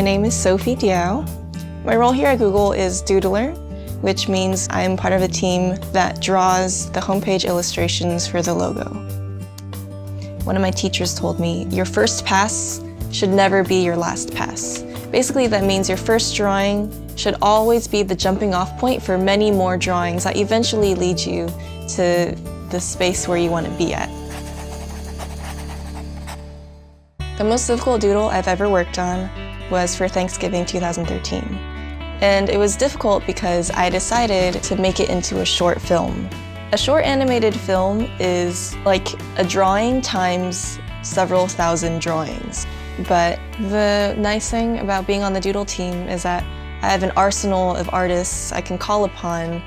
name is Sophie Diao. My role here at Google is Doodler, which means I'm part of a team that draws the homepage illustrations for the logo. One of my teachers told me, your first pass should never be your last pass. Basically, that means your first drawing should always be the jumping off point for many more drawings that eventually lead you to the space where you want to be at. The most difficult doodle I've ever worked on was for Thanksgiving 2013. And it was difficult because I decided to make it into a short film. A short animated film is like a drawing times several thousand drawings. But the nice thing about being on the Doodle team is that I have an arsenal of artists I can call upon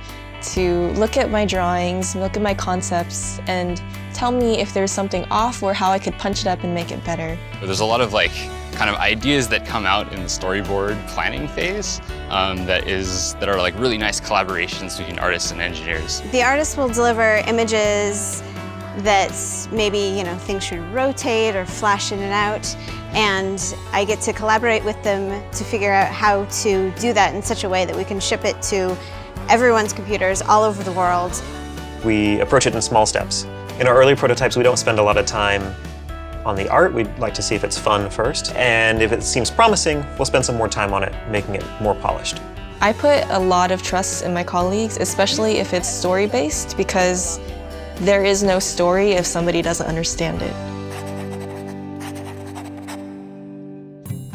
to look at my drawings, look at my concepts, and tell me if there's something off or how I could punch it up and make it better. There's a lot of kind of ideas that come out in the storyboard planning phase that are like really nice collaborations between artists and engineers. The artist will deliver images that maybe things should rotate or flash in and out, and I get to collaborate with them to figure out how to do that in such a way that we can ship it to everyone's computers all over the world. We approach it in small steps. In our early prototypes, we don't spend a lot of time on the art. We'd like to see if it's fun first, and if it seems promising, we'll spend some more time on it, making it more polished. I put a lot of trust in my colleagues, especially if it's story-based, because there is no story if somebody doesn't understand it.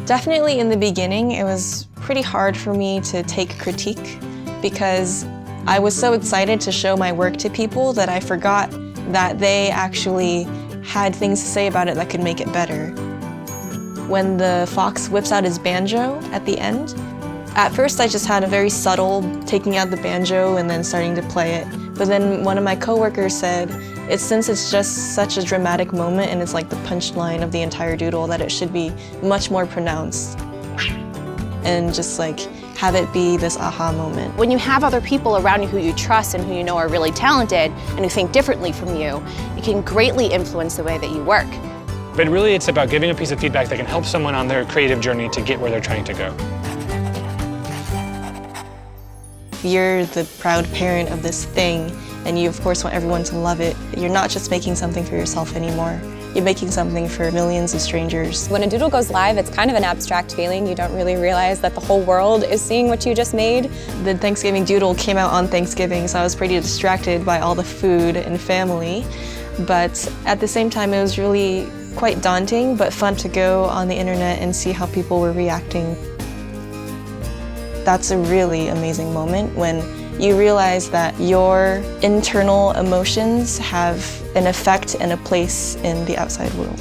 Definitely in the beginning, it was pretty hard for me to take critique because I was so excited to show my work to people that I forgot that they actually had things to say about it that could make it better. When the fox whips out his banjo at the end, at first I just had a very subtle taking out the banjo and then starting to play it. But then one of my coworkers said, since it's just such a dramatic moment and it's like the punchline of the entire doodle, that it should be much more pronounced. And just have it be this aha moment. When you have other people around you who you trust and who you know are really talented and who think differently from you, it can greatly influence the way that you work. But really it's about giving a piece of feedback that can help someone on their creative journey to get where they're trying to go. You're the proud parent of this thing, and you of course want everyone to love it. You're not just making something for yourself anymore. You're making something for millions of strangers. When a doodle goes live, it's kind of an abstract feeling. You don't really realize that the whole world is seeing what you just made. The Thanksgiving doodle came out on Thanksgiving, so I was pretty distracted by all the food and family. But at the same time, it was really quite daunting, but fun to go on the internet and see how people were reacting. That's a really amazing moment when you realize that your internal emotions have an effect and a place in the outside world.